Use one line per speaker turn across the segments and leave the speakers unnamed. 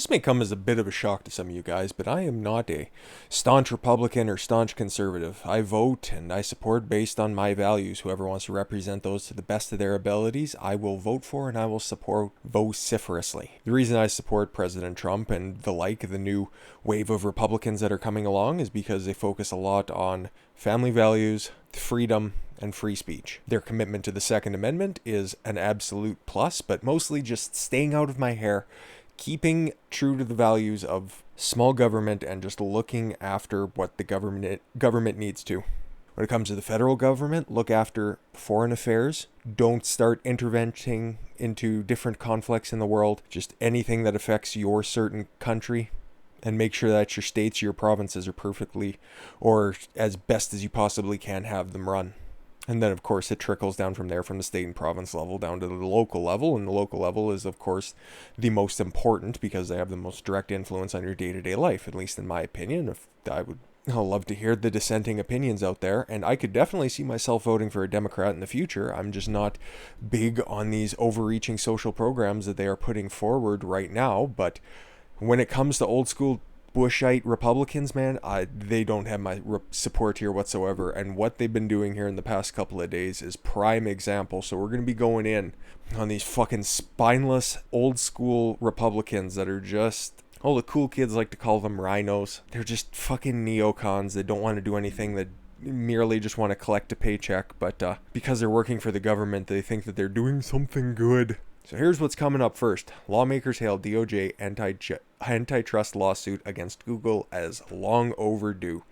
This may come as a bit of a shock to some of you guys, but I am not a staunch Republican or staunch conservative. I vote and I support based on my values. Whoever wants to represent those to the best of their abilities, I will vote for and I will support vociferously. The reason I support President Trump and the new wave of Republicans that are coming along, is because they focus a lot on family values, freedom, and free speech. Their commitment to the Second Amendment is an absolute plus, but mostly just staying out of my hair, keeping true to the values of small government and just looking after what the government needs to. When it comes to the federal government, look after foreign affairs. Don't start interventing into different conflicts in the world. Just anything that affects your certain country. And make sure that your states, your provinces are perfectly, or as best as you possibly can, have them run. And then, of course, it trickles down from there, from the state and province level down to the local level. And the local level is, of course, the most important because they have the most direct influence on your day-to-day life, at least in my opinion. I'll love to hear the dissenting opinions out there, and I could definitely see myself voting for a Democrat in the future. I'm just not big on these overreaching social programs that they are putting forward right now. But when it comes to old school Bushite Republicans, man, they don't have my support here whatsoever. And what they've been doing here in the past couple of days is prime example. So we're going to be going in on these fucking spineless old school Republicans that are just, all the cool kids like to call them rhinos. They're just fucking neocons that don't want to do anything, that merely just want to collect a paycheck. But because they're working for the government, they think that they're doing something good. So here's what's coming up first. Lawmakers hail DOJ antitrust lawsuit against Google as long overdue.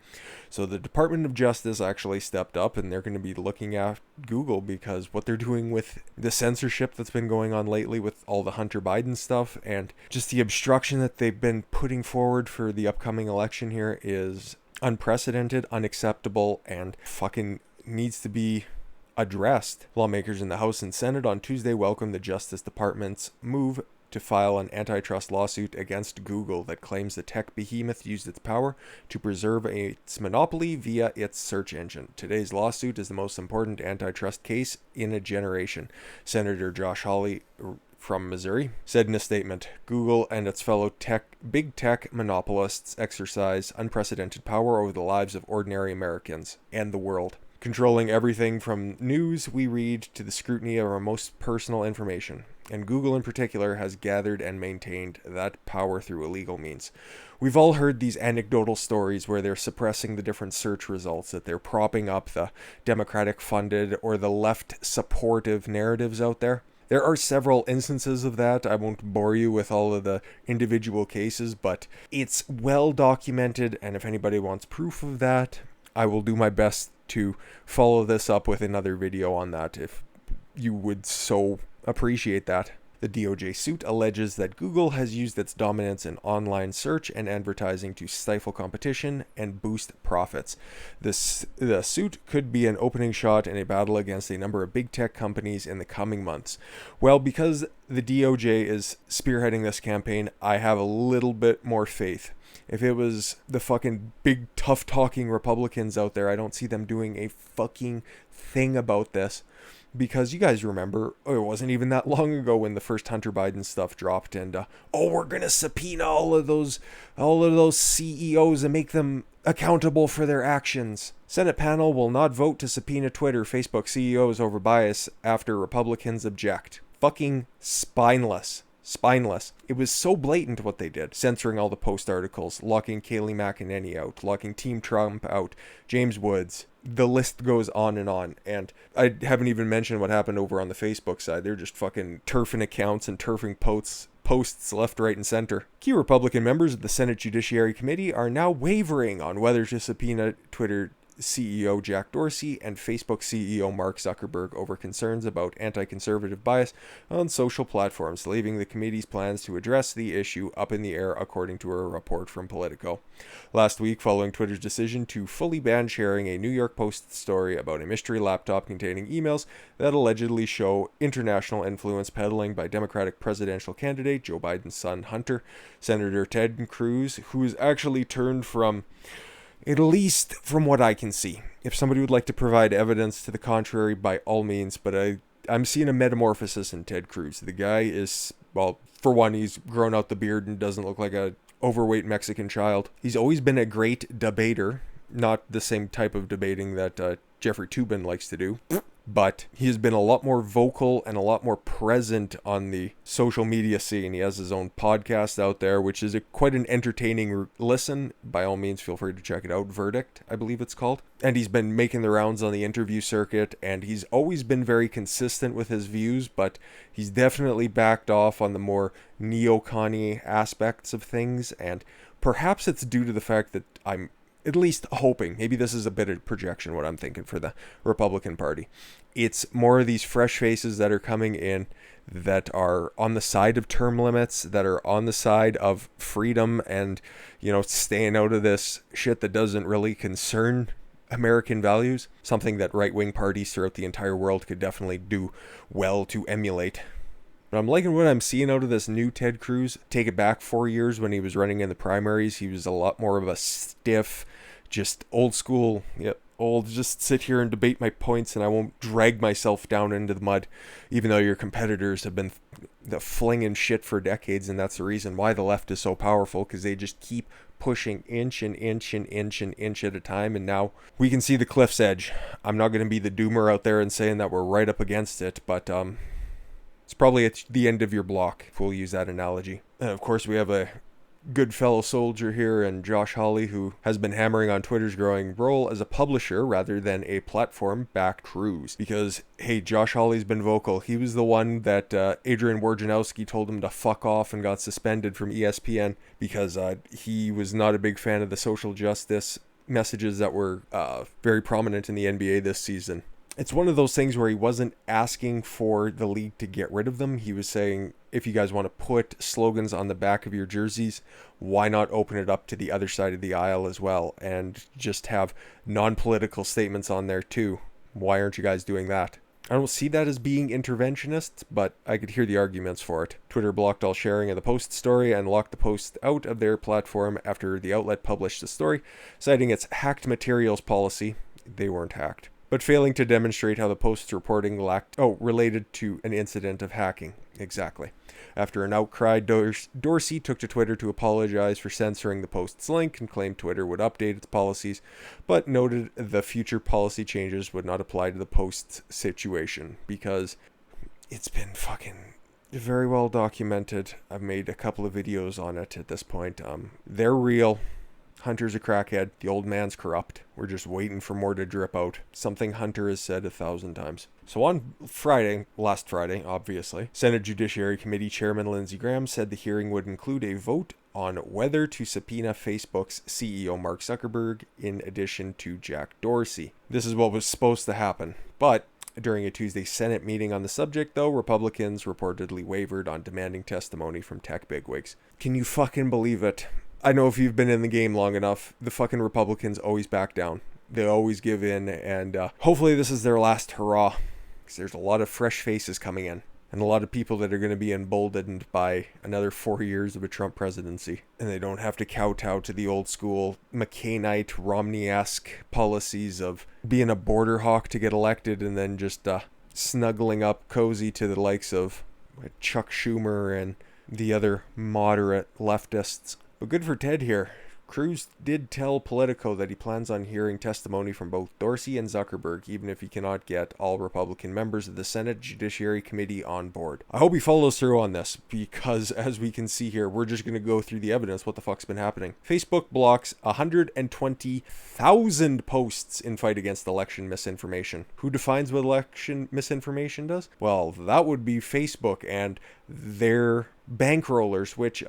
So the Department of Justice actually stepped up, and they're going to be looking at Google because what they're doing with the censorship that's been going on lately with all the Hunter Biden stuff, and just the obstruction that they've been putting forward for the upcoming election here, is unprecedented, unacceptable, and fucking needs to be addressed. Lawmakers in the House and Senate on Tuesday welcomed the Justice Department's move to file an antitrust lawsuit against Google that claims the tech behemoth used its power to preserve its monopoly via its search engine. Today's lawsuit is the most important antitrust case in a generation, Senator Josh Hawley from Missouri said in a statement. Google and its fellow big tech monopolists exercise unprecedented power over the lives of ordinary Americans and the world, controlling everything from news we read to the scrutiny of our most personal information. And Google in particular has gathered and maintained that power through illegal means. We've all heard these anecdotal stories where they're suppressing the different search results, that they're propping up the Democratic funded or the left supportive narratives out there. There are several instances of that. I won't bore you with all of the individual cases, but it's well documented, and if anybody wants proof of that, I will do my best to follow this up with another video on that if you would so appreciate that. The DOJ suit alleges that Google has used its dominance in online search and advertising to stifle competition and boost profits. The suit could be an opening shot in a battle against a number of big tech companies in the coming months. Well, because the DOJ is spearheading this campaign, I have a little bit more faith. If it was the fucking big tough talking Republicans out there, I don't see them doing a fucking thing about this. Because you guys remember, it wasn't even that long ago when the first Hunter Biden stuff dropped, and we're gonna subpoena all of those CEOs and make them accountable for their actions. Senate panel will not vote to subpoena Twitter, Facebook CEOs over bias after Republicans object. Fucking spineless. It was so blatant what they did. Censoring all the post articles, locking Kayleigh McEnany out, locking Team Trump out, James Woods. The list goes on. And I haven't even mentioned what happened over on the Facebook side. They're just fucking turfing accounts and turfing posts left, right, and center. Key Republican members of the Senate Judiciary Committee are now wavering on whether to subpoena Twitter CEO Jack Dorsey and Facebook CEO Mark Zuckerberg over concerns about anti-conservative bias on social platforms, leaving the committee's plans to address the issue up in the air, according to a report from Politico. Last week, following Twitter's decision to fully ban sharing a New York Post story about a mystery laptop containing emails that allegedly show international influence peddling by Democratic presidential candidate Joe Biden's son Hunter, Senator Ted Cruz, who's actually turned from, at least from what I can see. If somebody would like to provide evidence to the contrary, by all means, but I'm seeing a metamorphosis in Ted Cruz. The guy is Well, for one, he's grown out the beard and doesn't look like a overweight Mexican child. He's always been a great debater, not the same type of debating that Jeffrey Toobin likes to do. But he has been a lot more vocal and a lot more present on the social media scene. He has his own podcast out there, which is quite an entertaining listen. By all means, feel free to check it out. Verdict, I believe it's called. And he's been making the rounds on the interview circuit, and he's always been very consistent with his views, but he's definitely backed off on the more neocon-y aspects of things. And perhaps it's due to the fact that I'm at least hoping, maybe this is a bit of projection what I'm thinking for the Republican Party. It's more of these fresh faces that are coming in that are on the side of term limits, that are on the side of freedom and, staying out of this shit that doesn't really concern American values. Something that right-wing parties throughout the entire world could definitely do well to emulate. But I'm liking what I'm seeing out of this new Ted Cruz. Take it back 4 years when he was running in the primaries. He was a lot more of a stiff, just old school, just sit here and debate my points and I won't drag myself down into the mud, even though your competitors have been flinging shit for decades. And that's the reason why the left is so powerful, because they just keep pushing inch and inch and inch and inch at a time. And now we can see the cliff's edge. I'm not going to be the doomer out there and saying that we're right up against it, but it's probably at the end of your block, if we'll use that analogy. And of course, we have a good fellow soldier here and Josh Hawley, who has been hammering on Twitter's growing role as a publisher rather than a platform, back Cruz. Because, hey, Josh Hawley's been vocal. He was the one that Adrian Wojnarowski told him to fuck off and got suspended from ESPN because he was not a big fan of the social justice messages that were very prominent in the NBA this season. It's one of those things where he wasn't asking for the league to get rid of them. He was saying, if you guys want to put slogans on the back of your jerseys, why not open it up to the other side of the aisle as well and just have non-political statements on there too? Why aren't you guys doing that? I don't see that as being interventionist, but I could hear the arguments for it. Twitter blocked all sharing of the post story and locked the post out of their platform after the outlet published the story, citing its hacked materials policy. They weren't hacked, but failing to demonstrate how the post's reporting related to an incident of hacking. Exactly. After an outcry, Dorsey took to Twitter to apologize for censoring the post's link and claimed Twitter would update its policies, but noted the future policy changes would not apply to the post's situation because it's been fucking very well documented. I've made a couple of videos on it at this point. They're real. Hunter's a crackhead. The old man's corrupt. We're just waiting for more to drip out. Something Hunter has said 1,000 times. So on Friday, last Friday, obviously, Senate Judiciary Committee Chairman Lindsey Graham said the hearing would include a vote on whether to subpoena Facebook's CEO Mark Zuckerberg in addition to Jack Dorsey. This is what was supposed to happen. But during a Tuesday Senate meeting on the subject, though, Republicans reportedly wavered on demanding testimony from tech bigwigs. Can you fucking believe it? I know if you've been in the game long enough, the fucking Republicans always back down. They always give in, and hopefully this is their last hurrah, because there's a lot of fresh faces coming in, and a lot of people that are going to be emboldened by another 4 years of a Trump presidency, and they don't have to kowtow to the old school McCainite, Romney-esque policies of being a border hawk to get elected, and then just snuggling up cozy to the likes of Chuck Schumer and the other moderate leftists. But good for Ted here. Cruz did tell Politico that he plans on hearing testimony from both Dorsey and Zuckerberg, even if he cannot get all Republican members of the Senate Judiciary Committee on board. I hope he follows through on this, because as we can see here, we're just going to go through the evidence. What the fuck's been happening? Facebook blocks 120,000 posts in fight against election misinformation. Who defines what election misinformation does? Well, that would be Facebook and their bankrollers, which,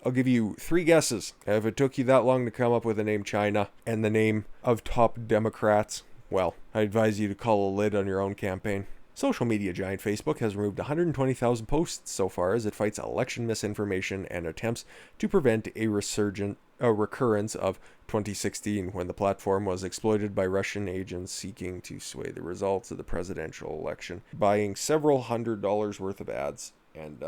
I'll give you 3 guesses. If it took you that long to come up with the name China and the name of top Democrats, well, I advise you to call a lid on your own campaign. Social media giant Facebook has removed 120,000 posts so far as it fights election misinformation and attempts to prevent a recurrence of 2016, when the platform was exploited by Russian agents seeking to sway the results of the presidential election, buying several $100s worth of ads. And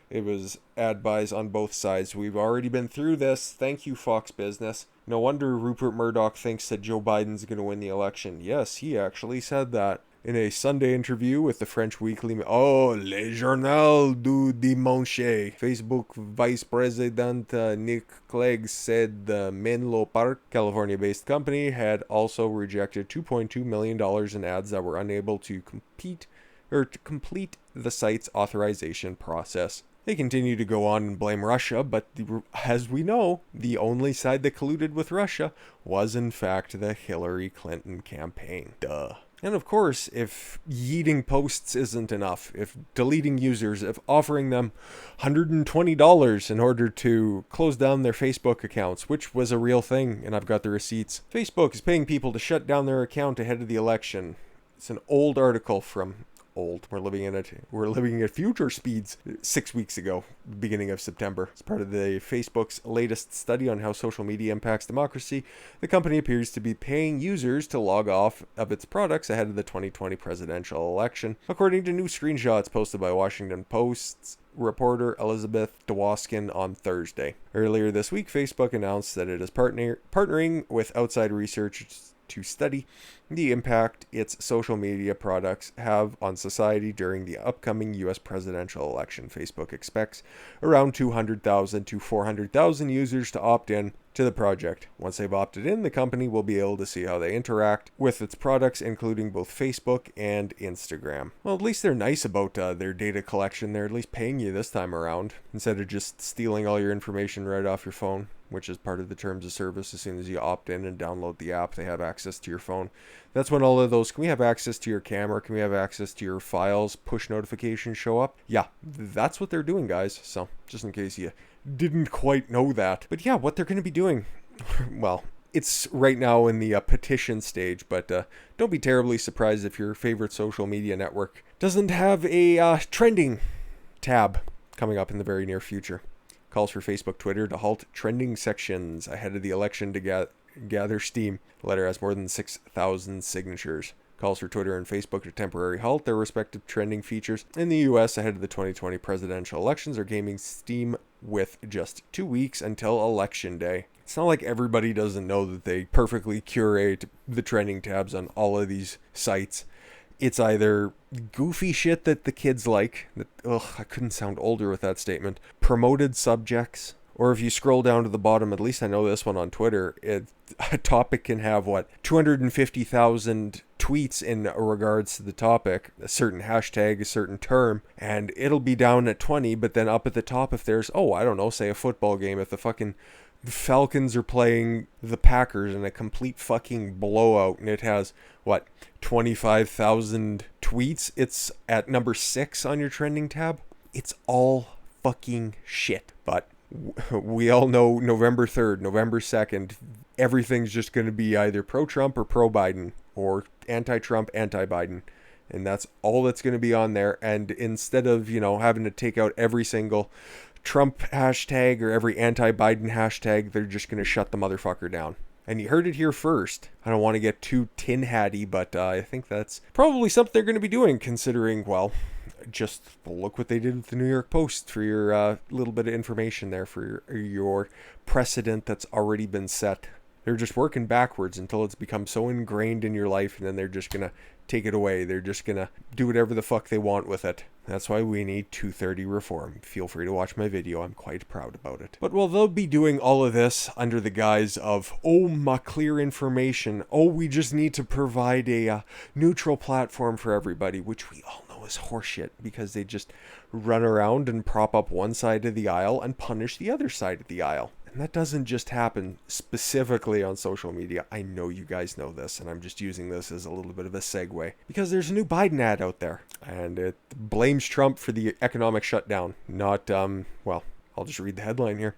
it was ad buys on both sides. We've already been through this. Thank you, Fox Business. No wonder Rupert Murdoch thinks that Joe Biden's going to win the election. Yes, he actually said that. In a Sunday interview with the French weekly Le Journal du Dimanche, Facebook Vice President Nick Clegg said the Menlo Park, California-based company had also rejected $2.2 million in ads that were unable to complete the site's authorization process. They continue to go on and blame Russia, but as we know, the only side that colluded with Russia was in fact the Hillary Clinton campaign. Duh. And of course, if yeeting posts isn't enough, if deleting users, if offering them $120 in order to close down their Facebook accounts, which was a real thing, and I've got the receipts. Facebook is paying people to shut down their account ahead of the election. It's an old article from We're living at future speeds 6 weeks ago, beginning of September. As part of the Facebook's latest study on how social media impacts democracy, the company appears to be paying users to log off of its products ahead of the 2020 presidential election, according to new screenshots posted by Washington Post's reporter Elizabeth Dwoskin on Thursday. Earlier this week, Facebook announced that it is partnering with outside researchers to study the impact its social media products have on society during the upcoming U.S. presidential election. Facebook expects around 200,000 to 400,000 users to opt in to the project. Once they've opted in, the company will be able to see how they interact with its products, including both Facebook and Instagram. Well, at least they're nice about their data collection. They're at least paying you this time around, instead of just stealing all your information right off your phone, which is part of the terms of service. As soon as you opt in and download the app, they have access to your phone. That's when all of those, can we have access to your camera? Can we have access to your files? Push notifications show up? Yeah, that's what they're doing, guys. So just in case you didn't quite know that. But yeah, what they're going to be doing, well, it's right now in the petition stage, but don't be terribly surprised if your favorite social media network doesn't have a trending tab coming up in the very near future. Calls for Facebook, Twitter to halt trending sections ahead of the election to gather steam. The letter has more than 6,000 signatures. Calls for Twitter and Facebook to temporarily halt their respective trending features in the U.S. ahead of the 2020 presidential elections are gaining steam with just 2 weeks until Election Day. It's not like everybody doesn't know that they perfectly curate the trending tabs on all of these sites. It's either goofy shit that the kids like, I couldn't sound older with that statement, promoted subjects, or if you scroll down to the bottom, at least I know this one on Twitter, a topic can have, 250,000 tweets in regards to the topic, a certain hashtag, a certain term, and it'll be down at 20, but then up at the top if there's, say a football game, if the fucking Falcons are playing the Packers in a complete fucking blowout and it has 25,000 tweets, it's at number 6 on your trending tab. It's all fucking shit. But we all know November 3rd, November 2nd, everything's just going to be either pro-Trump or pro-Biden, or anti-Trump, anti-Biden. And that's all that's going to be on there. And instead of, having to take out every single Trump hashtag or every anti-Biden hashtag, they're just going to shut the motherfucker down. And you heard it here first. I don't want to get too tin-hatty, but I think that's probably something they're going to be doing, considering, just look what they did with the New York Post for your little bit of information there for your precedent that's already been set. They're just working backwards until it's become so ingrained in your life, and then they're just going to take it away. They're just going to do whatever the fuck they want with it. That's why we need 230 reform. Feel free to watch my video. I'm quite proud about it. But they'll be doing all of this under the guise of, my clear information. We just need to provide a neutral platform for everybody, which we all know is horseshit, because they just run around and prop up one side of the aisle and punish the other side of the aisle. And that doesn't just happen specifically on social media. I know you guys know this, and I'm just using this as a little bit of a segue, because there's a new Biden ad out there, and it blames Trump for the economic shutdown. Not, I'll just read the headline here.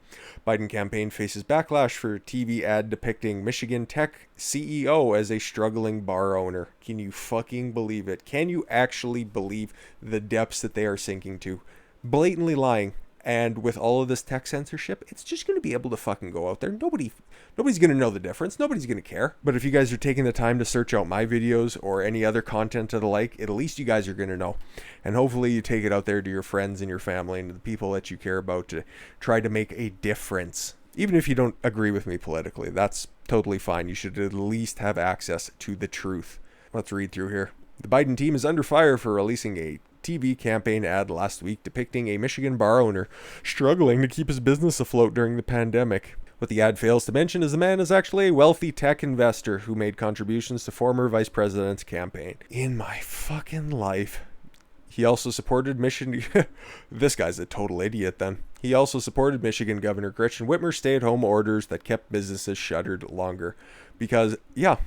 Biden campaign faces backlash for TV ad depicting Michigan tech CEO as a struggling bar owner. Can you fucking believe it? Can you actually believe the depths that they are sinking to? Blatantly lying. And with all of this tech censorship, it's just going to be able to fucking go out there. Nobody's going to know the difference. Nobody's going to care. But if you guys are taking the time to search out my videos or any other content of the like, at least you guys are going to know. And hopefully you take it out there to your friends and your family and to the people that you care about to try to make a difference. Even if you don't agree with me politically, that's totally fine. You should at least have access to the truth. Let's read through here. The Biden team is under fire for releasing a TV campaign ad last week depicting a Michigan bar owner struggling to keep his business afloat during the pandemic. What the ad fails to mention is the man is actually a wealthy tech investor who made contributions to former vice president's campaign. In my fucking life. He also supported Michigan... This guy's a total idiot then. He also supported Michigan Governor Gretchen Whitmer's stay-at-home orders that kept businesses shuttered longer. Because, yeah,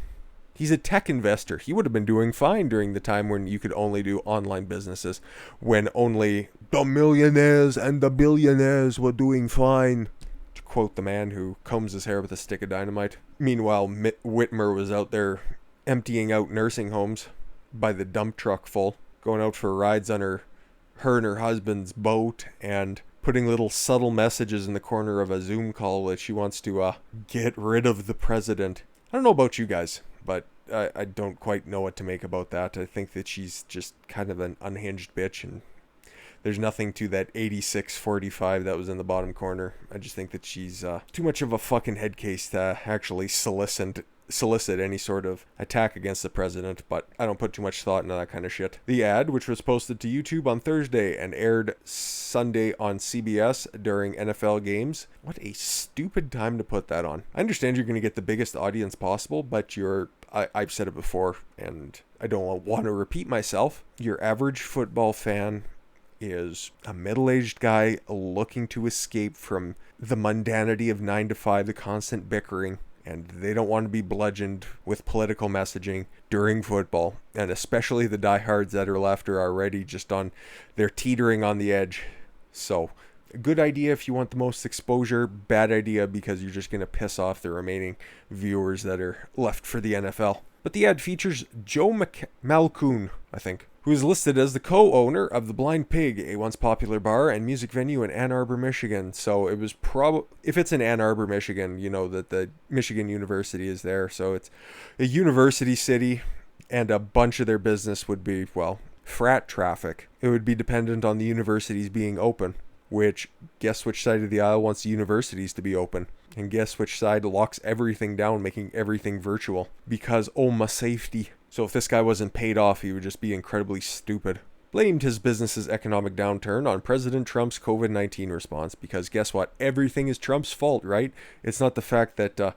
he's a tech investor. He would have been doing fine during the time when you could only do online businesses. When only the millionaires and the billionaires were doing fine. To quote the man who combs his hair with a stick of dynamite. Meanwhile, Whitmer was out there emptying out nursing homes by the dump truck full. Going out for rides on her and her husband's boat and putting little subtle messages in the corner of a Zoom call that she wants to get rid of the president. I don't know about you guys, but I don't quite know what to make about that. I think that she's just kind of an unhinged bitch, and there's nothing to that 8645 that was in the bottom corner. I just think that she's too much of a fucking head case to actually solicit any sort of attack against the president, but I don't put too much thought into that kind of shit. The ad, which was posted to YouTube on Thursday and aired Sunday on CBS during NFL games. What a stupid time to put that on. I understand you're going to get the biggest audience possible, but I've said it before, and I don't want to repeat myself. Your average football fan is a middle-aged guy looking to escape from the mundanity of 9 to 5, the constant bickering, and they don't want to be bludgeoned with political messaging during football. And especially the diehards that are left are already they're teetering on the edge. So, good idea if you want the most exposure. Bad idea because you're just going to piss off the remaining viewers that are left for the NFL. But the ad features Joe Malcoon, I think, who is listed as the co-owner of the Blind Pig, a once popular bar and music venue in Ann Arbor, Michigan. So it was if it's in Ann Arbor, Michigan, you know that the Michigan University is there. So it's a university city, and a bunch of their business would be, well, frat traffic. It would be dependent on the universities being open, which, guess which side of the aisle wants the universities to be open? And guess which side locks everything down, making everything virtual? Because, oh, my safety. So if this guy wasn't paid off, he would just be incredibly stupid. Blamed his business's economic downturn on President Trump's COVID-19 response, because guess what? Everything is Trump's fault, right? It's not the fact that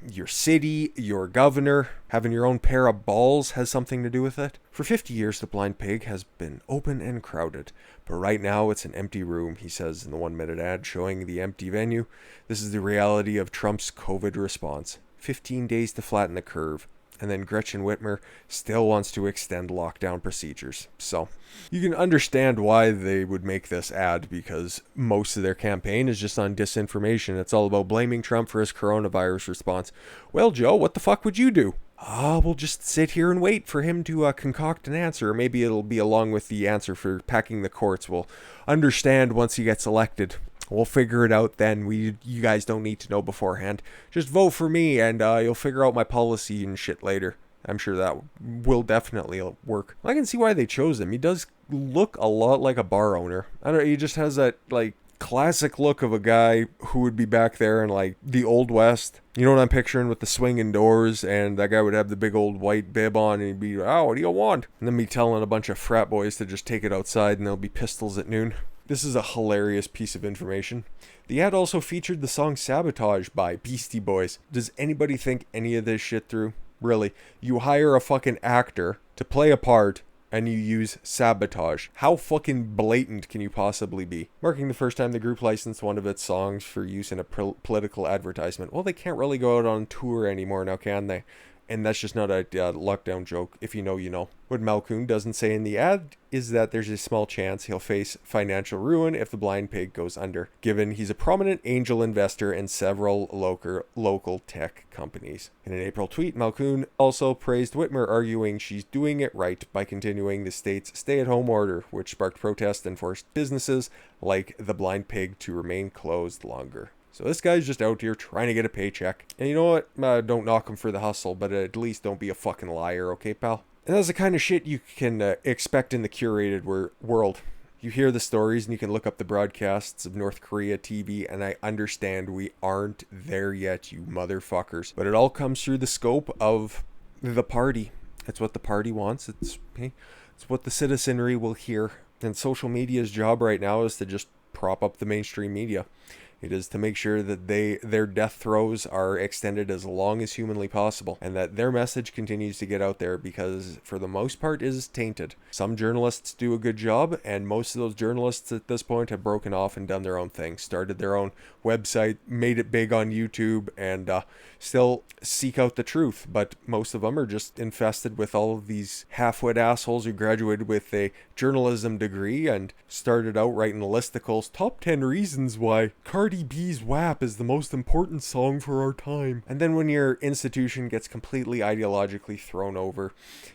your city, your governor, having your own pair of balls has something to do with it. For 50 years, the Blind Pig has been open and crowded, but right now it's an empty room, he says in the 1-minute ad showing the empty venue. This is the reality of Trump's COVID response. 15 days to flatten the curve. And then Gretchen Whitmer still wants to extend lockdown procedures. So you can understand why they would make this ad, because most of their campaign is just on disinformation. It's all about blaming Trump for his coronavirus response. Well, Joe, what the fuck would you do? We'll just sit here and wait for him to concoct an answer. Or maybe it'll be along with the answer for packing the courts. We'll understand once he gets elected. We'll figure it out then. You guys don't need to know beforehand. Just vote for me and you'll figure out my policy and shit later. I'm sure that will definitely work. I can see why they chose him. He does look a lot like a bar owner. I don't know, he just has that classic look of a guy who would be back there in the Old West. You know what I'm picturing, with the swinging doors, and that guy would have the big old white bib on and he'd be, "Oh, what do you want?" And then be telling a bunch of frat boys to just take it outside and there'll be pistols at noon. This is a hilarious piece of information. The ad also featured the song Sabotage by Beastie Boys. Does anybody think any of this shit through? Really? You hire a fucking actor to play a part and you use Sabotage. How fucking blatant can you possibly be? Marking the first time the group licensed one of its songs for use in a political advertisement. Well, they can't really go out on tour anymore now, can they? And that's just not a lockdown joke. If you know, you know. What Malcoon doesn't say in the ad is that there's a small chance he'll face financial ruin if the Blind Pig goes under, given he's a prominent angel investor in several local tech companies. In an April tweet, Malcoon also praised Whitmer, arguing she's doing it right by continuing the state's stay-at-home order, which sparked protests and forced businesses like the Blind Pig to remain closed longer. So this guy's just out here trying to get a paycheck. And you know what? Don't knock him for the hustle, but at least don't be a fucking liar, okay, pal? And that's the kind of shit you can expect in the curated world. You hear the stories and you can look up the broadcasts of North Korea TV, and I understand we aren't there yet, you motherfuckers. But it all comes through the scope of the party. It's what the party wants. It's what the citizenry will hear. And social media's job right now is to just prop up the mainstream media. It is to make sure that their death throes are extended as long as humanly possible, and that their message continues to get out there, because for the most part it is tainted. Some journalists do a good job, and most of those journalists at this point have broken off and done their own thing, started their own website, made it big on YouTube, and still seek out the truth. But most of them are just infested with all of these half-wit assholes who graduated with a journalism degree and started out writing listicles, top 10 reasons why Cardi B's WAP is the most important song for our time. And then when your institution gets completely ideologically thrown over,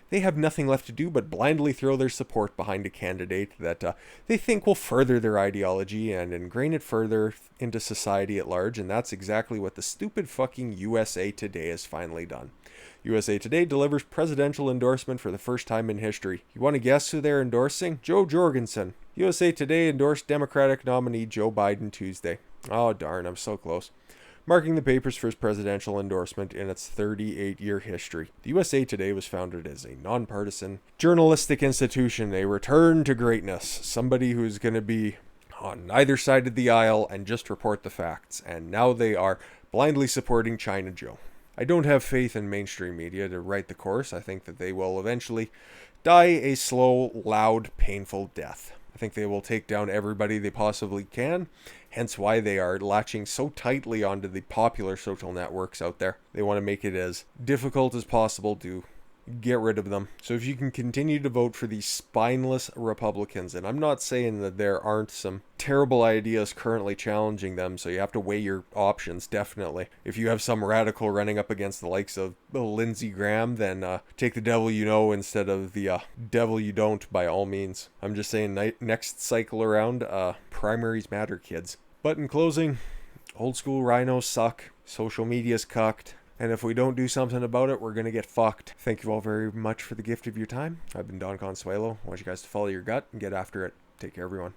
they have nothing left to do but blindly throw their support behind a candidate that they think will further their ideology and ingrain it further into society at large. And that's exactly what the stupid fucking USA Today has finally done. USA Today delivers presidential endorsement for the first time in history. You want to guess who they're endorsing? Joe Jorgensen. USA Today endorsed Democratic nominee Joe Biden Tuesday. Oh darn, I'm so close. Marking the paper's first presidential endorsement in its 38-year history. The USA Today was founded as a nonpartisan journalistic institution, a return to greatness. Somebody who's going to be on either side of the aisle and just report the facts. And now they are blindly supporting China Joe. I don't have faith in mainstream media to right the course. I think that they will eventually die a slow, loud, painful death. I think they will take down everybody they possibly can, hence why they are latching so tightly onto the popular social networks out there. They want to make it as difficult as possible to get rid of them. So if you can continue to vote for these spineless Republicans, and I'm not saying that there aren't some terrible ideas currently challenging them, so you have to weigh your options, definitely. If you have some radical running up against the likes of Lindsey Graham, then take the devil you know instead of the devil you don't, by all means. I'm just saying, next cycle around, primaries matter, kids. But in closing, old school rhinos suck, social media's cucked, and if we don't do something about it, we're going to get fucked. Thank you all very much for the gift of your time. I've been Don Consuelo. I want you guys to follow your gut and get after it. Take care, everyone.